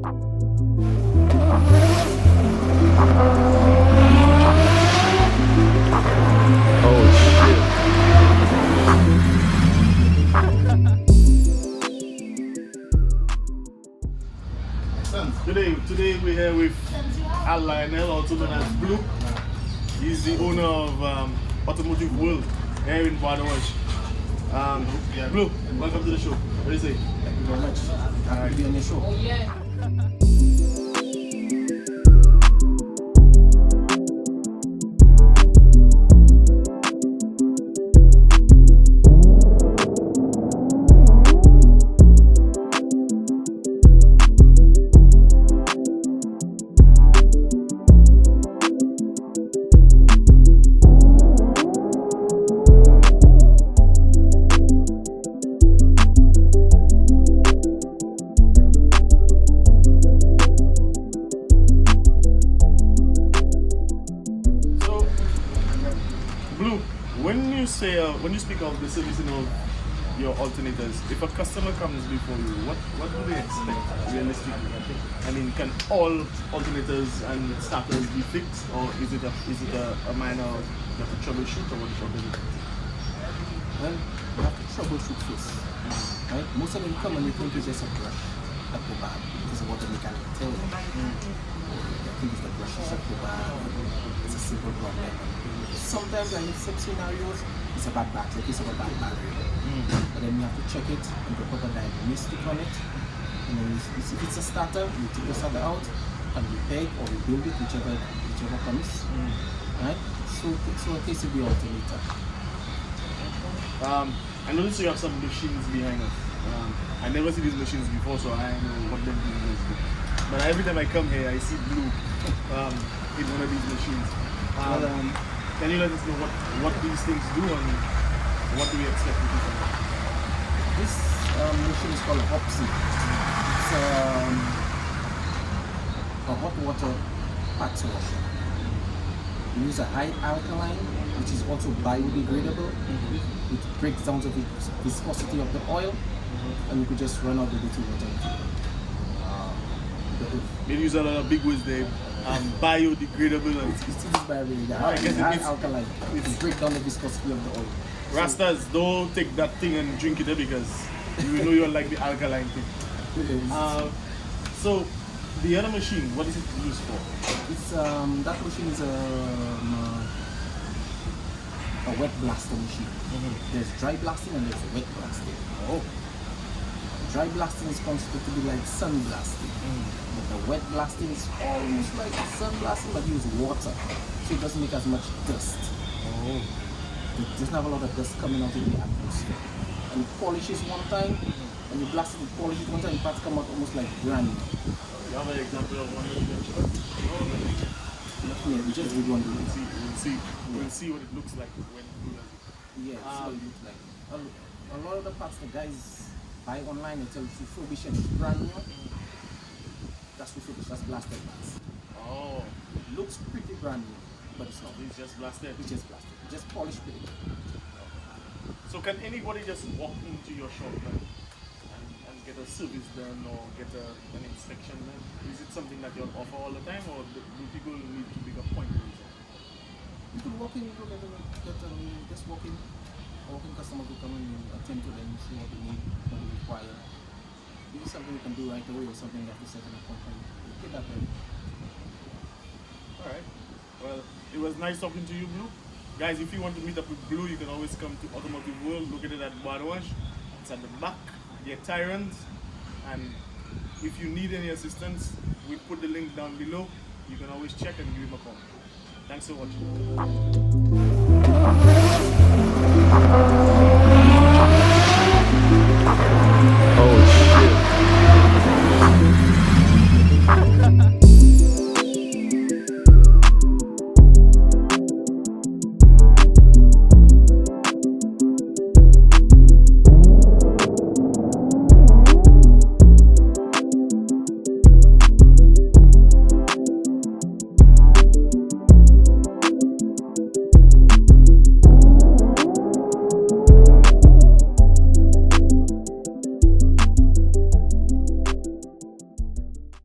Today we're here with Al Lionel, also known as Blue. He's the owner of Automotive World here in Badawash. Blue, welcome to the show. What do you say? Thank you very much. Happy to be on your show. Oh, yeah. When you speak of the servicing of your alternators, if a customer comes before you, what do they expect realistically? I mean, can all alternators and starters be fixed, or is it a minor you have to troubleshoot, or what is it? Well, you have to troubleshoot first, right? Most of them come and you think it's just a brush that go bad because of what the mechanic tells you. I think it's the brushes that go bad. It's a simple problem. Sometimes in some scenarios, it's a bad battery, it's a bad battery. But then you have to check it and do a proper diagnostic on it. And then if it's a starter, you take the starter out and repair or rebuild it, whichever comes. Right? So a case of the alternator. I noticed you have some machines behind us. I never see these machines before, so I know what them is. But every time I come here, I see Blue in one of these machines. Can you let us know what these things do and what do we expect to do from them? This machine is called Hopsy. It's a hot water parts washer. We use a high alkaline, which is also biodegradable. It breaks down the viscosity of the oil, and you could just run out the dirty water. They use a lot of big words there. Biodegradable. It's biodegradable. High alkaline. It breaks down the viscosity of the oil. Rastas, don't take that thing and drink it because you know you like the alkaline thing. So the other machine, what is it used for? It's that machine is a wet blaster machine. There's dry blasting and there's wet blasting. Oh. Dry blasting is considered to be like sun blasting. But the wet blasting is almost like sun blasting but use water. So it doesn't make as much dust. Oh. It doesn't have a lot of dust coming out in the atmosphere. And it polishes one time, and you blast it, polish it one time, the parts come out almost like brand new. You have an example of one of them? Yeah, we just did one. We'll see what it looks like when you do that. Yeah, that's what it looks like. A lot of the parts the guys buy online and tell refurbished and it's brand new. That's refurbished, that's blasted parts. Oh. It looks pretty brand new, but it's not. It's just blasted. It's just blasted. Just polished with it. So can anybody just walk into your shop and get a service done or get an inspection done? Is it something that you offer all the time, or do people need to pick a point? You could walk in, you could just walk in. Walking customers will come in and attend to them, see what they need, what they require. If it's something you can do right away or something that you set an appointment, get that ready. Alright. Well, it was nice talking to you, Blue. Guys, if you want to meet up with Blue, you can always come to Automotive World, located at Badawash. It's at the back, the Tyrant. And if you need any assistance, we put the link down below. You can always check and give him a call. Thanks for watching.